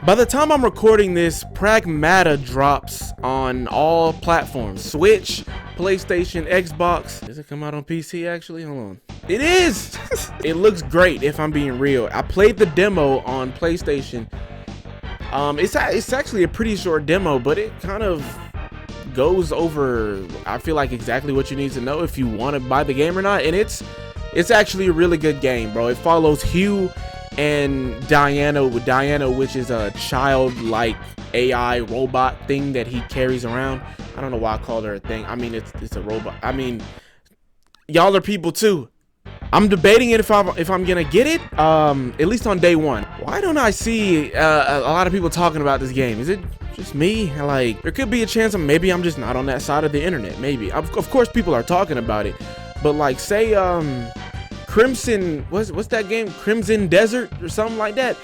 By the time I'm recording this, Pragmata drops on all platforms. Switch, PlayStation, Xbox. Does it come out on PC actually? Hold on. It is! It looks great if I'm being real. I played the demo on PlayStation. It's actually a pretty short demo, but it kind of goes over, I feel like, exactly what you need to know if you want to buy the game or not. And it's actually a really good game, bro. It follows Hugh and Diana, which is a childlike AI robot thing that he carries around. I don't know why I called her a thing. I mean, it's a robot. I mean, y'all are people too. I'm debating it if I'm gonna get it, at least on day one. Why don't I see a lot of people talking about this game? Is it just me? Like, there could be a chance maybe I'm just not on that side of the internet. Maybe. Of course, people are talking about it, but like, say Crimson, what's that game? Crimson Desert or something like that.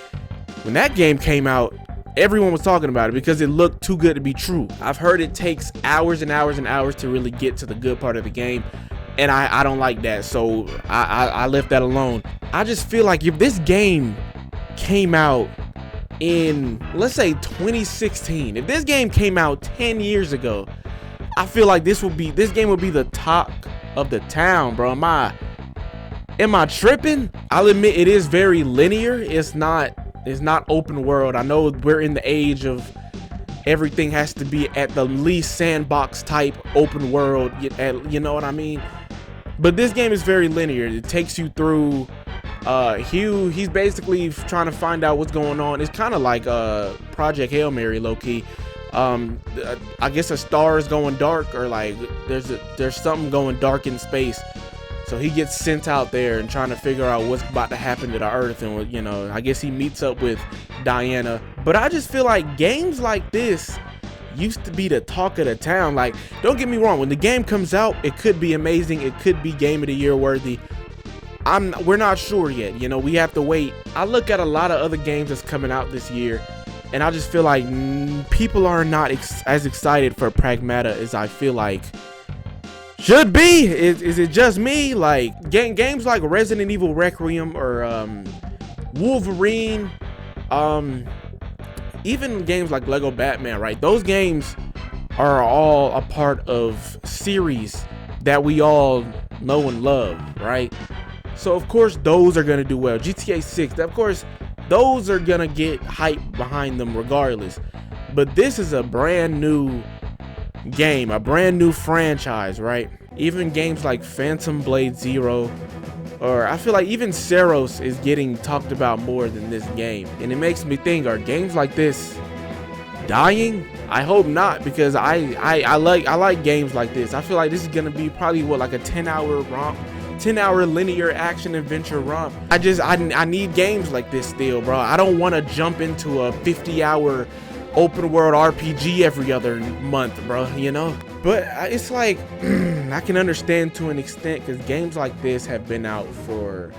When that game came out, everyone was talking about it because it looked too good to be true. I've heard it takes hours and hours and hours to really get to the good part of the game, and I don't like that, so I left that alone. I just feel like if this game came out in, let's say, 2016, if this game came out 10 years ago, I feel like this game would be the talk of the town, bro. Am I tripping? I'll admit it is very linear. It's not open world. I know we're in the age of everything has to be at the least sandbox type open world, you know what I mean? But this game is very linear. It takes you through Hugh. He's basically trying to find out what's going on. It's kind of like Project Hail Mary, low-key. I guess a star is going dark, or like there's something going dark in space. So he gets sent out there and trying to figure out what's about to happen to the Earth, and you know, I guess he meets up with Diana. But I just feel like games like this used to be the talk of the town. Like, don't get me wrong, when the game comes out, it could be amazing. It could be Game of the Year worthy. We're not sure yet. You know, we have to wait. I look at a lot of other games that's coming out this year, and I just feel like people are not as excited for Pragmata as I feel like should be. Is it just me? Like, games like Resident Evil Requiem or Wolverine, even games like Lego Batman, right? Those games are all a part of series that we all know and love, right? So of course those are gonna do well. GTA 6, of course, those are gonna get hype behind them regardless. But this is a brand new game, a brand new franchise, right? Even games like Phantom Blade Zero, or I feel like even Seros is getting talked about more than this game. And it makes me think, are games like this dying? I hope not, because I like games like this. I feel like this is gonna be probably what, like a 10-hour romp, 10-hour linear action adventure romp. I need games like this still, bro. I don't want to jump into a 50-hour open world RPG every other month, bro, you know? But it's like, I can understand to an extent, because games like this have been out for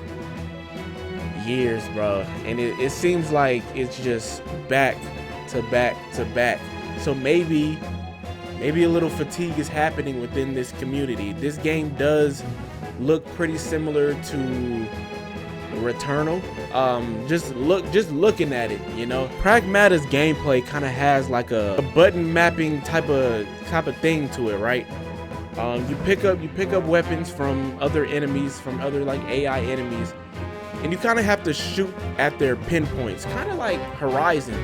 years, bro, and it seems like it's just back to back to back. So maybe a little fatigue is happening within this community. This game does look pretty similar to Returnal. Just looking at it, you know, Pragmata's gameplay kind of has like a button mapping type of thing to it, right? You pick up weapons from other enemies, from other like AI enemies, and you kind of have to shoot at their pinpoints, kind of like Horizon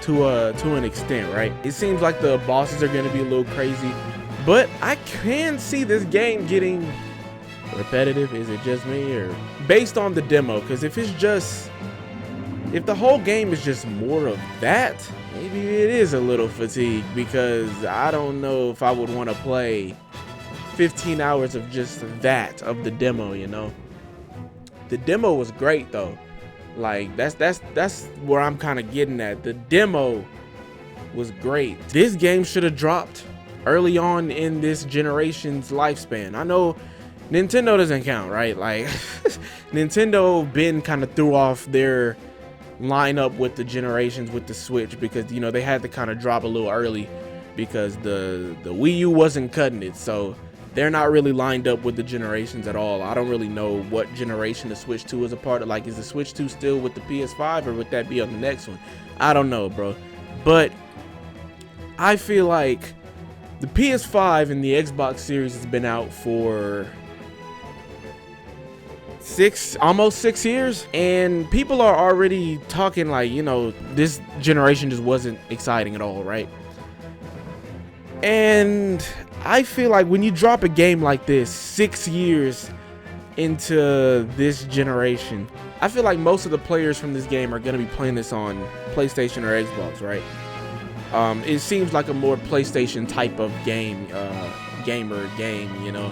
to an extent, right? It seems like the bosses are going to be a little crazy, but I can see this game getting repetitive. Is it just me, or based on the demo? Because if the whole game is just more of that, maybe it is a little fatigued, because I don't know if I would want to play 15 hours of just that, of the demo, you know? The demo was great though. Like, that's where I'm kind of getting at. The demo was great. This game should have dropped early on in this generation's lifespan. I know Nintendo doesn't count, right? Like, Nintendo been kind of threw off their lineup with the generations with the Switch, because, you know, they had to kind of drop a little early because the Wii U wasn't cutting it. So they're not really lined up with the generations at all. I don't really know what generation the Switch 2 is a part of. Like, is the Switch 2 still with the PS5, or would that be on the next one? I don't know, bro. But I feel like the PS5 and the Xbox Series has been out for almost 6 years, and people are already talking like, you know, this generation just wasn't exciting at all, right? And I feel like when you drop a game like this 6 years into this generation, I feel like most of the players from this game are going to be playing this on PlayStation or Xbox, right? It seems like a more PlayStation type of game, gamer game, you know.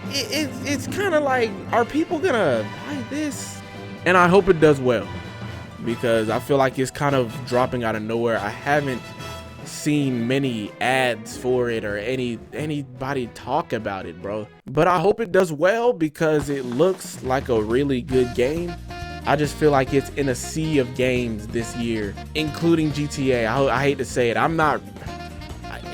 It's kind of like, are people gonna buy this? And I hope it does well, because I feel like it's kind of dropping out of nowhere. I haven't seen many ads for it or anybody talk about it, bro. But I hope it does well, because it looks like a really good game. I just feel like it's in a sea of games this year, including GTA. I hate to say it. I'm not,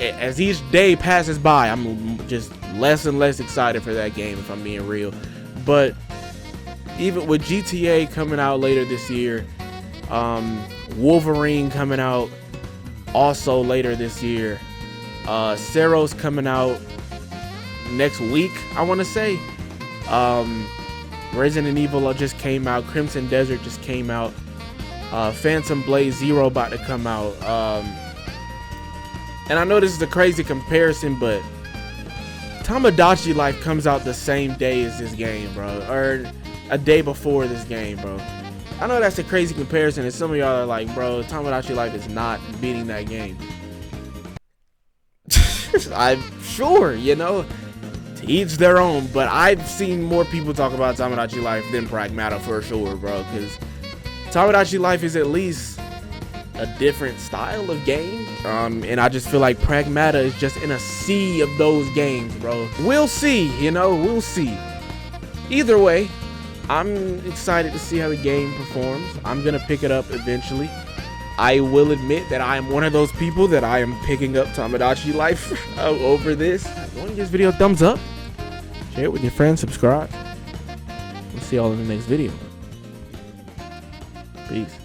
as each day passes by, I'm just less and less excited for that game, if I'm being real. But even with GTA coming out later this year, Wolverine coming out also later this year, Ceros coming out next week, I want to say. Resident Evil just came out. Crimson Desert just came out. Phantom Blade Zero about to come out. And I know this is a crazy comparison, but Tomodachi Life comes out the same day as this game, bro, or a day before this game, bro. I know that's a crazy comparison, and some of y'all are like, bro, Tomodachi Life is not beating that game. I'm sure, you know, to each their own, but I've seen more people talk about Tomodachi Life than Pragmata for sure, bro, because Tomodachi Life is at least a different style of game, and I just feel like Pragmata is just in a sea of those games, bro. We'll see, you know, we'll see. Either way, I'm excited to see how the game performs. I'm gonna pick it up eventually. I will admit that I am one of those people that I am picking up Tomodachi Life over this. If you want to give this video a thumbs up, share it with your friends, subscribe. We'll see y'all in the next video. Peace.